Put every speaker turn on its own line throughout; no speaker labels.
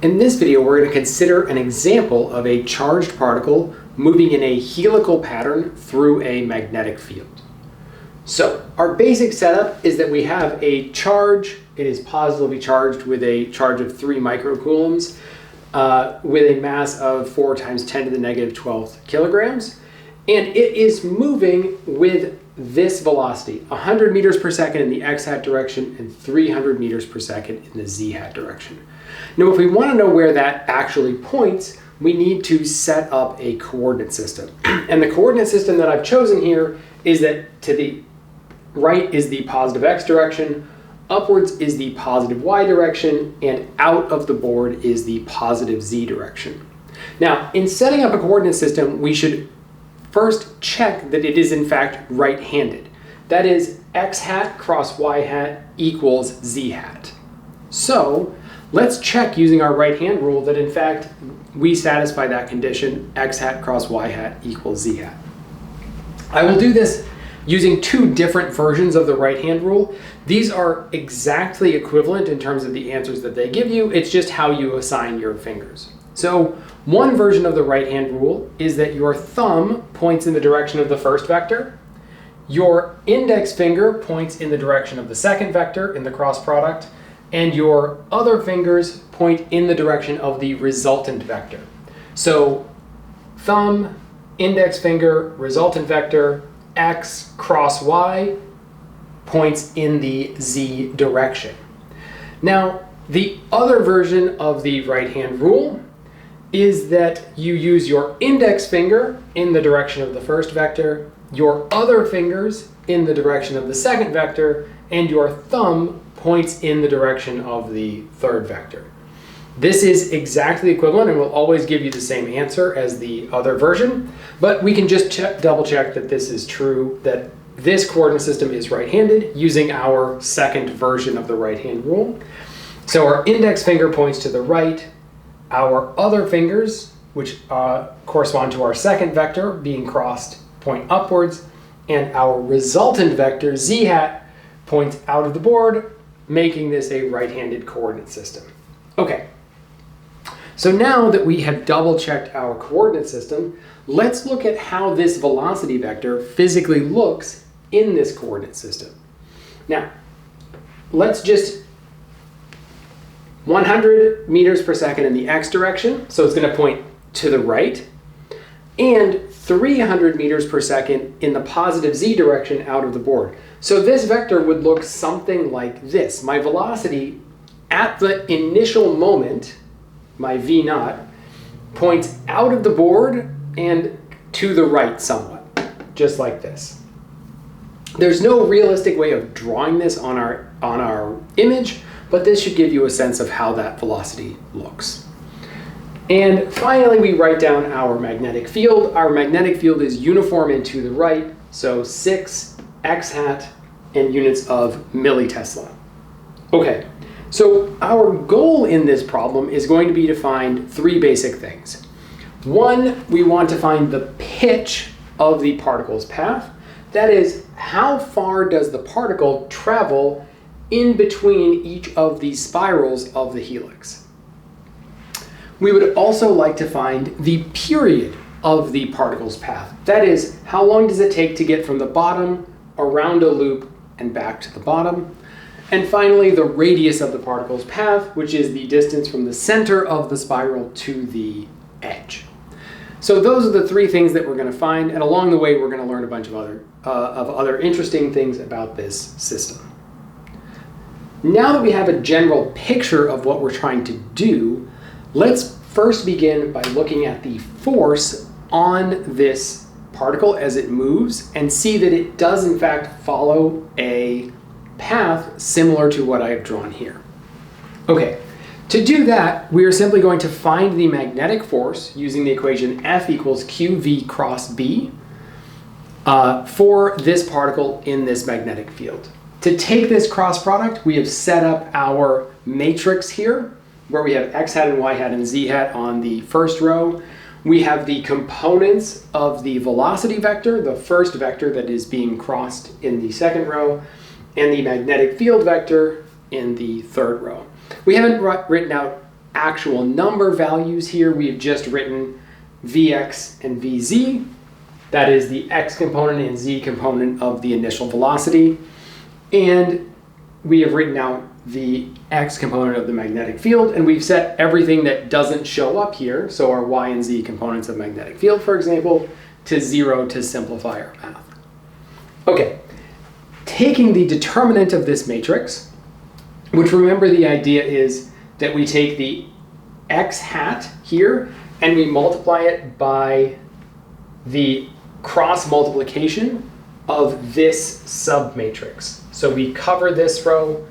In this video, we're going to consider an example of a charged particle moving in a helical pattern through a magnetic field. So our basic setup is that we have a charge. It is positively charged with a charge of 3 microcoulombs with a mass of 4 × 10 to the negative 12th kilograms. And it is moving with this velocity, 100 meters per second in the x-hat direction and 300 meters per second in the z-hat direction. Now, if we want to know where that actually points, we need to set up a coordinate system. And the coordinate system that I've chosen here is that to the right is the positive x direction, upwards is the positive y direction, and out of the board is the positive z direction. Now, in setting up a coordinate system, we should first check that it is in fact right-handed. That is, x hat cross y hat equals z hat. So let's check using our right-hand rule that in fact we satisfy that condition, x hat cross y hat equals z hat. I will do this using 2 different versions of the right-hand rule. These are exactly equivalent in terms of the answers that they give you. It's just how you assign your fingers. So one version of the right-hand rule is that your thumb points in the direction of the first vector, your index finger points in the direction of the second vector in the cross product, and your other fingers point in the direction of the resultant vector. So thumb, index finger, resultant vector, x cross y points in the z direction. Now, the other version of the right-hand rule is that you use your index finger in the direction of the first vector, your other fingers in the direction of the second vector, and your thumb points in the direction of the third vector. This is exactly equivalent and will always give you the same answer as the other version, but we can just double check that this is true, that this coordinate system is right-handed using our second version of the right-hand rule. So our index finger points to the right, our other fingers, which correspond to our second vector being crossed, point upwards, and our resultant vector, z hat, points out of the board, making this a right-handed coordinate system. Okay, so now that we have double-checked our coordinate system, let's look at how this velocity vector physically looks in this coordinate system. Now, let's just 100 meters per second in the x direction, so it's going to point to the right, and 300 meters per second in the positive z direction out of the board. So this vector would look something like this. My velocity at the initial moment, my v naught, points out of the board and to the right somewhat, just like this. There's no realistic way of drawing this on our image, but this should give you a sense of how that velocity looks. And finally, we write down our magnetic field. Our magnetic field is uniform and to the right, so 6 x hat and units of millitesla. Okay, so our goal in this problem is going to be to find 3 basic things. 1, we want to find the pitch of the particle's path. That is, how far does the particle travel in between each of the spirals of the helix. We would also like to find the period of the particle's path. That is, how long does it take to get from the bottom around a loop and back to the bottom? And finally, the radius of the particle's path, which is the distance from the center of the spiral to the edge. So those are the 3 things that we're going to find, and along the way we're going to learn a bunch of other interesting things about this system. Now that we have a general picture of what we're trying to do, let's first begin by looking at the force on this particle as it moves and see that it does in fact follow a path similar to what I have drawn here. Okay, to do that, we are simply going to find the magnetic force using the equation F equals QV cross B for this particle in this magnetic field. To take this cross product, we have set up our matrix here, where we have x hat and y hat and z hat on the first row. We have the components of the velocity vector, the first vector that is being crossed in the second row, and the magnetic field vector in the third row. We haven't written out actual number values here, we've just written Vx and Vz. That is the x component and z component of the initial velocity. And we have written out the x component of the magnetic field, and we've set everything that doesn't show up here, so our y and z components of magnetic field, for example, to 0 to simplify our math. Okay, taking the determinant of this matrix, which, remember, the idea is that we take the x hat here and we multiply it by the cross multiplication of this submatrix. So we cover this row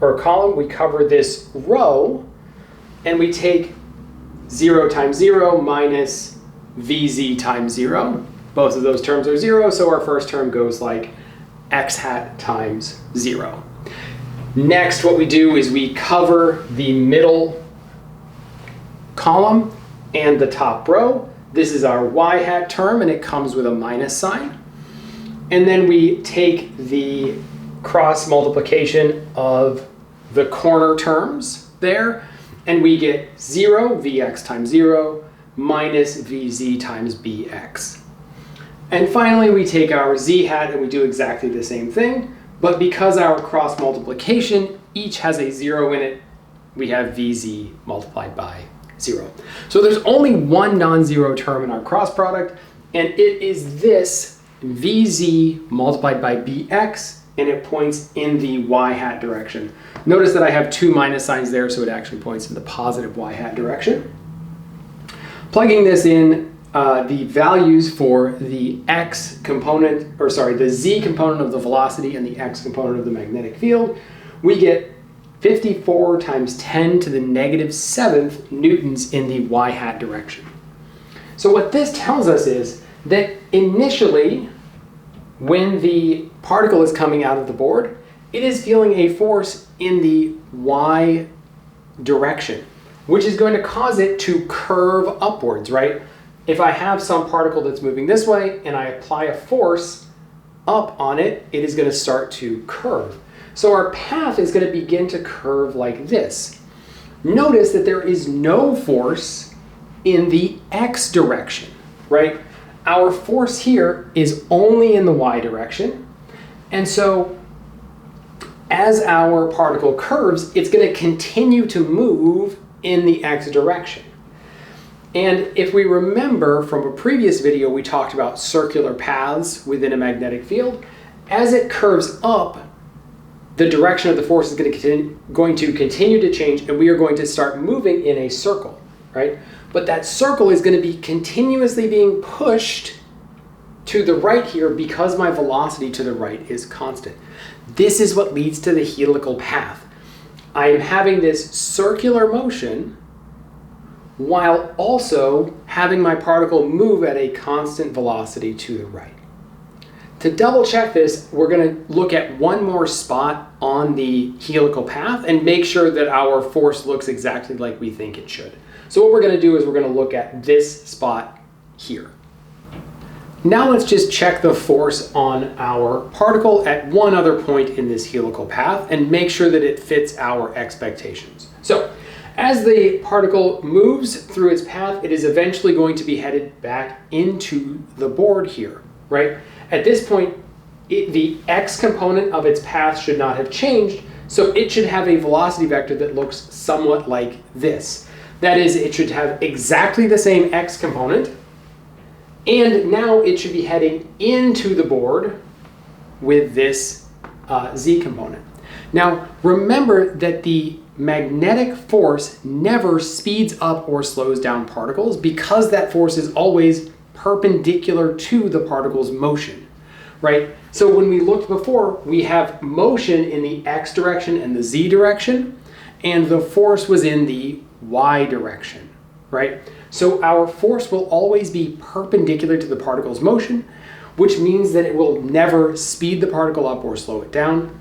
or column, we cover this row, and we take 0 times 0 minus Vz times 0. Both of those terms are 0, so our first term goes like x hat times 0. Next, what we do is we cover the middle column and the top row. This is our y hat term, and it comes with a minus sign. And then we take the cross multiplication of the corner terms there, and we get 0, Vx times 0, minus Vz times Bx. And finally, we take our z hat and we do exactly the same thing, but because our cross multiplication each has a 0 in it, we have Vz multiplied by 0. So there's only one non-zero term in our cross product, and it is this Vz multiplied by Bx, and it points in the y hat direction. Notice that I have two minus signs there, so it actually points in the positive y hat direction. Plugging this in, the values for the x component, or sorry, the z component of the velocity and the x component of the magnetic field, we get 54 times 10 to the negative 7th newtons in the y hat direction. So what this tells us is that initially, when the particle is coming out of the board, it is feeling a force in the y direction, which is going to cause it to curve upwards, right? If I have some particle that's moving this way and I apply a force up on it, it is going to start to curve. So our path is going to begin to curve like this. Notice that there is no force in the x direction, right? Our force here is only in the y direction. And so as our particle curves, it's going to continue to move in the x direction. And if we remember from a previous video, we talked about circular paths within a magnetic field. As it curves up, the direction of the force is going to continue to change, and we are going to start moving in a circle, right? But that circle is going to be continuously being pushed to the right here because my velocity to the right is constant. This is what leads to the helical path. I am having this circular motion while also having my particle move at a constant velocity to the right. To double check this, we're going to look at one more spot on the helical path and make sure that our force looks exactly like we think it should. So what we're going to do is we're going to look at this spot here. Now let's just check the force on our particle at one other point in this helical path and make sure that it fits our expectations. So as the particle moves through its path, it is eventually going to be headed back into the board here, right? At this point, the x component of its path should not have changed, so it should have a velocity vector that looks somewhat like this. That is, it should have exactly the same x component, and now it should be heading into the board with this z component. Now, remember that the magnetic force never speeds up or slows down particles because that force is always perpendicular to the particle's motion, right? So when we looked before, we have motion in the x direction and the z direction, and the force was in the y direction, right? So our force will always be perpendicular to the particle's motion, which means that it will never speed the particle up or slow it down.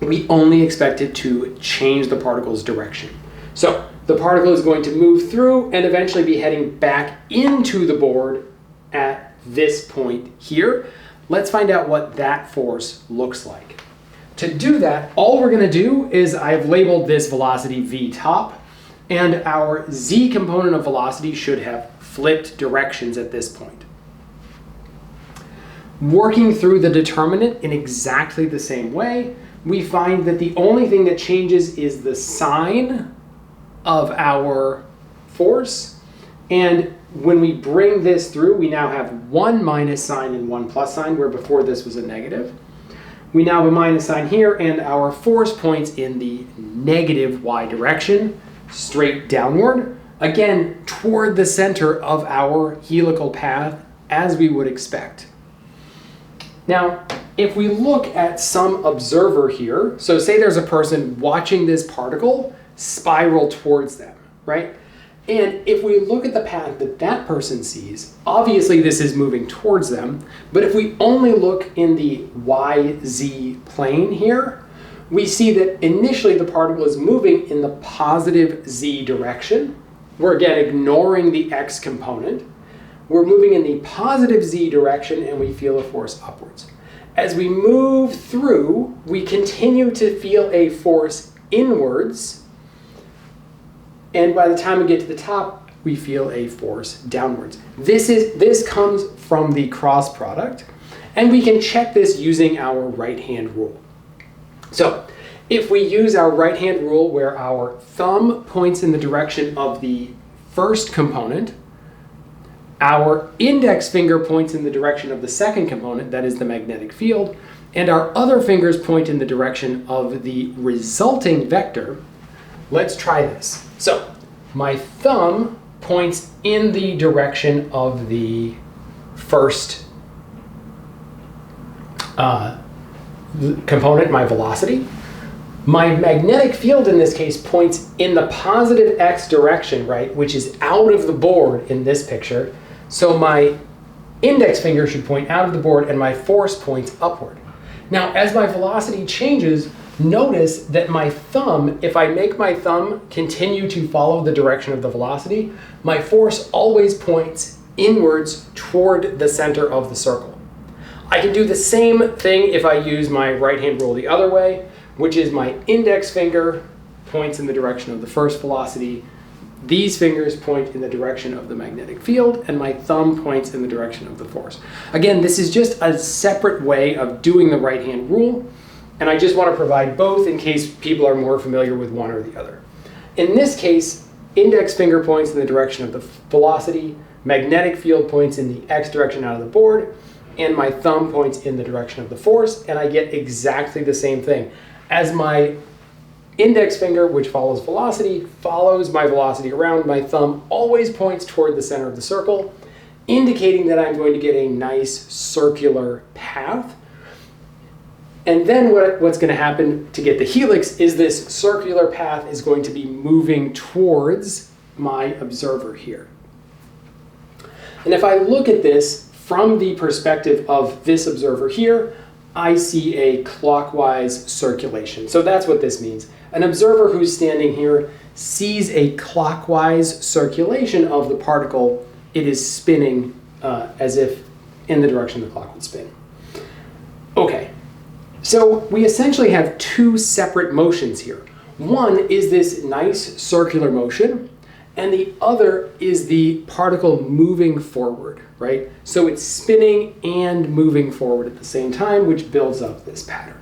We only expect it to change the particle's direction. So the particle is going to move through and eventually be heading back into the board at this point here. Let's find out what that force looks like. To do that, all we're going to do is I've labeled this velocity v top. and our z component of velocity should have flipped directions at this point. Working through the determinant in exactly the same way, we find that the only thing that changes is the sign of our force. And when we bring this through, we now have one minus sign and one plus sign, where before this was a negative. We now have a minus sign here, and our force points in the negative y direction, straight downward, again, toward the center of our helical path, as we would expect. Now, if we look at some observer here, so say there's a person watching this particle spiral towards them, right? And if we look at the path that that person sees, obviously this is moving towards them, but if we only look in the YZ plane here, we see that initially the particle is moving in the positive Z direction. We're again ignoring the X component. We're moving in the positive Z direction, and we feel a force upwards. As we move through, we continue to feel a force inwards, and by the time we get to the top, we feel a force downwards. This comes from the cross product, and we can check this using our right-hand rule. So if we use our right-hand rule where our thumb points in the direction of the first component, our index finger points in the direction of the second component, that is the magnetic field, and our other fingers point in the direction of the resulting vector, let's try this. So my thumb points in the direction of the first component, my velocity. My magnetic field in this case points in the positive X direction, right, which is out of the board in this picture. So my index finger should point out of the board and my force points upward. Now, as my velocity changes, notice that my thumb, if I make my thumb continue to follow the direction of the velocity, my force always points inwards toward the center of the circle. I can do the same thing if I use my right-hand rule the other way, which is my index finger points in the direction of the first velocity, these fingers point in the direction of the magnetic field, and my thumb points in the direction of the force. Again, this is just a separate way of doing the right-hand rule, and I just want to provide both in case people are more familiar with one or the other. In this case, index finger points in the direction of the velocity, magnetic field points in the X direction out of the board, and my thumb points in the direction of the force, and I get exactly the same thing. As my index finger, which follows velocity, follows my velocity around, my thumb always points toward the center of the circle, indicating that I'm going to get a nice circular path. And then what's going to happen to get the helix is this circular path is going to be moving towards my observer here. And if I look at this from the perspective of this observer here, I see a clockwise circulation. So that's what this means. An observer who's standing here sees a clockwise circulation of the particle. It is spinning as if in the direction the clock would spin. Okay, so we essentially have two separate motions here. One is this nice circular motion, and the other is the particle moving forward, right? So it's spinning and moving forward at the same time, which builds up this pattern.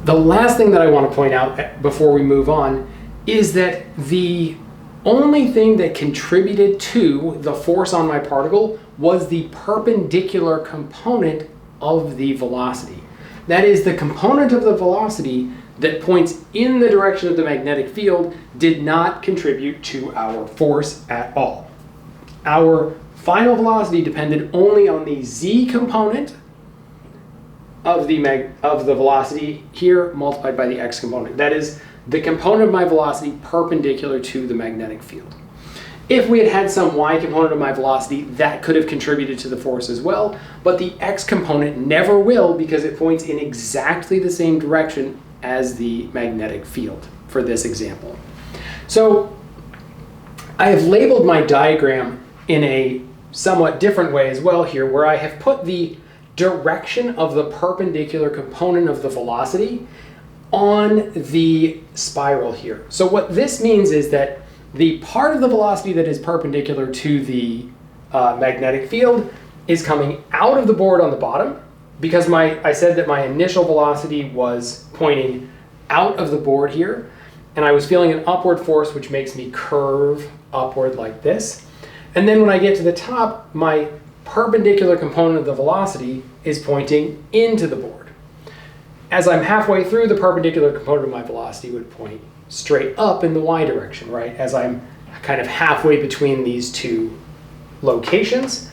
The last thing that I want to point out before we move on is that the only thing that contributed to the force on my particle was the perpendicular component of the velocity. That is, the component of the velocity that points in the direction of the magnetic field did not contribute to our force at all. Our final velocity depended only on the z component of the velocity here multiplied by the x component. That is, the component of my velocity perpendicular to the magnetic field. If we had had some y component of my velocity, that could have contributed to the force as well, but the x component never will because it points in exactly the same direction as the magnetic field for this example. So I have labeled my diagram in a somewhat different way as well here, where I have put the direction of the perpendicular component of the velocity on the spiral here. So what this means is that the part of the velocity that is perpendicular to the magnetic field is coming out of the board on the bottom, because I said that my initial velocity was pointing out of the board here, and I was feeling an upward force which makes me curve upward like this. And then when I get to the top, my perpendicular component of the velocity is pointing into the board. As I'm halfway through, the perpendicular component of my velocity would point straight up in the y direction, right? As I'm kind of halfway between these two locations.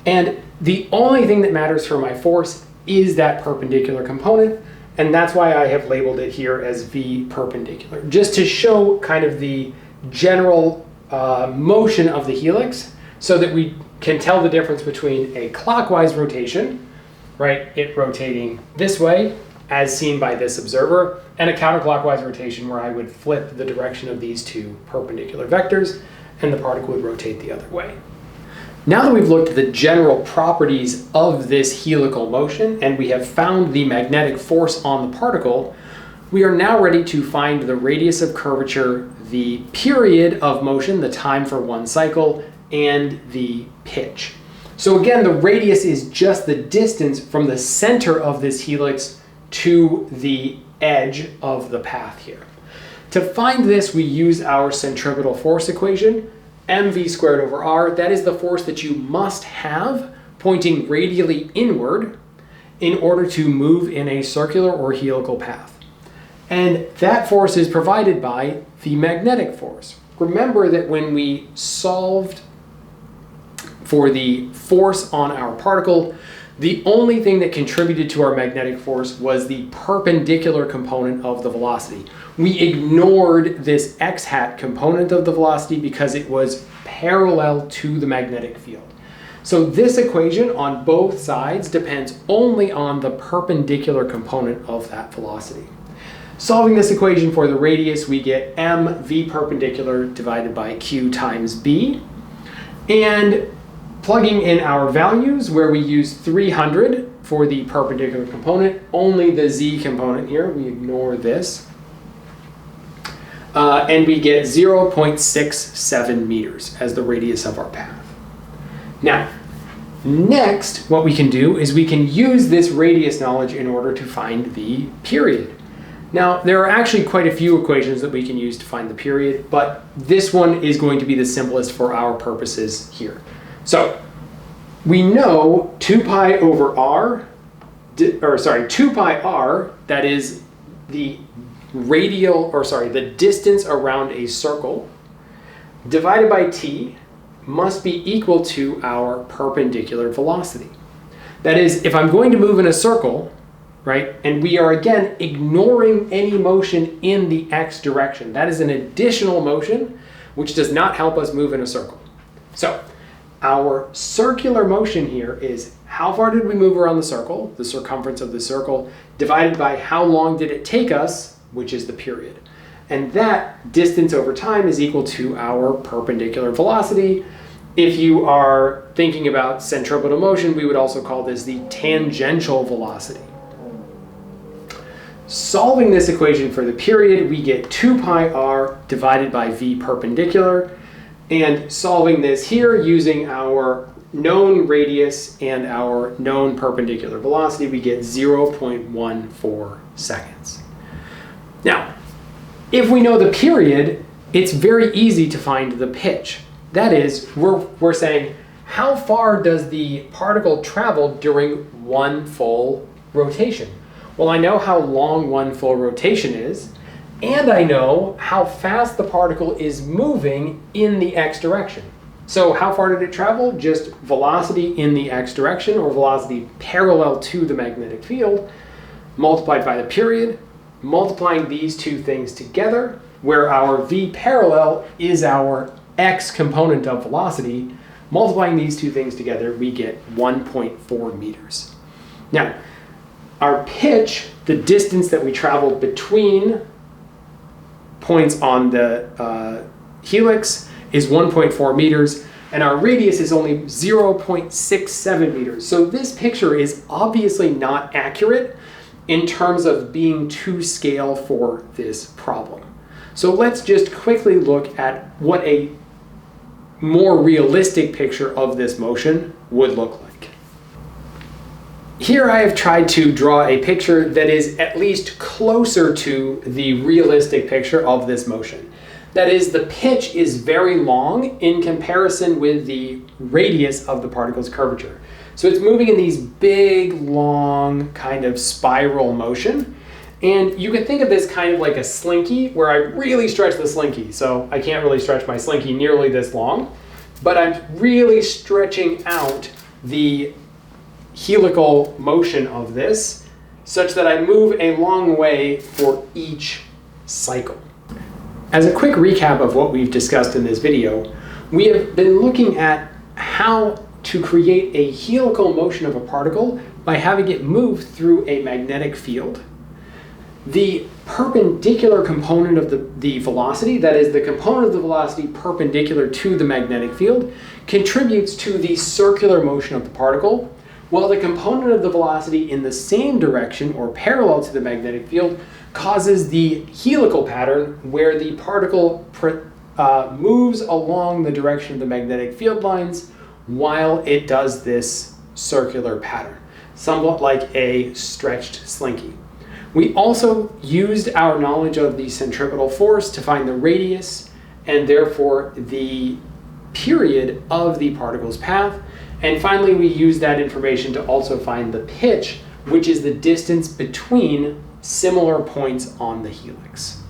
And the only thing that matters for my force is that perpendicular component, and that's why I have labeled it here as V perpendicular, just to show kind of the general motion of the helix so that we can tell the difference between a clockwise rotation, right, it rotating this way as seen by this observer, and a counterclockwise rotation where I would flip the direction of these two perpendicular vectors and the particle would rotate the other way. Now that we've looked at the general properties of this helical motion and we have found the magnetic force on the particle, we are now ready to find the radius of curvature, the period of motion, the time for one cycle, and the pitch. So again, the radius is just the distance from the center of this helix to the edge of the path here. To find this, we use our centripetal force equation, mv squared over r. That is the force that you must have pointing radially inward in order to move in a circular or helical path. And that force is provided by the magnetic force. Remember that when we solved for the force on our particle, the only thing that contributed to our magnetic force was the perpendicular component of the velocity. We ignored this x-hat component of the velocity because it was parallel to the magnetic field. So this equation on both sides depends only on the perpendicular component of that velocity. Solving this equation for the radius, we get mv perpendicular divided by q times b. And plugging in our values, where we use 300 for the perpendicular component, only the z component here, we ignore this, and we get 0.67 meters as the radius of our path. Now, next, what we can do is we can use this radius knowledge in order to find the period. Now, there are actually quite a few equations that we can use to find the period, but this one is going to be the simplest for our purposes here. So we know 2 pi over r, 2 pi r, that is the the distance around a circle, divided by t, must be equal to our perpendicular velocity. That is, if I'm going to move in a circle, right, and we are again ignoring any motion in the x direction, that is an additional motion which does not help us move in a circle. So our circular motion here is how far did we move around the circle, the circumference of the circle, divided by how long did it take us, which is the period. And that distance over time is equal to our perpendicular velocity. If you are thinking about centripetal motion, we would also call this the tangential velocity. Solving this equation for the period, we get 2 pi r divided by v perpendicular. And solving this here using our known radius and our known perpendicular velocity, we get 0.14 seconds. Now, if we know the period, it's very easy to find the pitch. That is, we're saying, how far does the particle travel during one full rotation? Well, I know how long one full rotation is, and I know how fast the particle is moving in the x direction. So how far did it travel? Just velocity in the x direction, or velocity parallel to the magnetic field, multiplied by the period, multiplying these two things together, where our v parallel is our x component of velocity. Multiplying these two things together, we get 1.4 meters. Now, our pitch, the distance that we traveled between points on the helix, is 1.4 meters, and our radius is only 0.67 meters. So this picture is obviously not accurate in terms of being to scale for this problem. So let's just quickly look at what a more realistic picture of this motion would look like. Here I have tried to draw a picture that is at least closer to the realistic picture of this motion. That is, the pitch is very long in comparison with the radius of the particle's curvature. So it's moving in these big, long, kind of spiral motion. And you can think of this kind of like a slinky, where I really stretch the slinky. So I can't really stretch my slinky nearly this long, but I'm really stretching out the helical motion of this such that I move a long way for each cycle. As a quick recap of what we've discussed in this video, we have been looking at how to create a helical motion of a particle by having it move through a magnetic field. The perpendicular component of the velocity, that is the component of the velocity perpendicular to the magnetic field, contributes to the circular motion of the particle, while the component of the velocity in the same direction or parallel to the magnetic field causes the helical pattern, where the particle moves along the direction of the magnetic field lines while it does this circular pattern, somewhat like a stretched slinky. We also used our knowledge of the centripetal force to find the radius and therefore the period of the particle's path. And finally, we used that information to also find the pitch, which is the distance between similar points on the helix.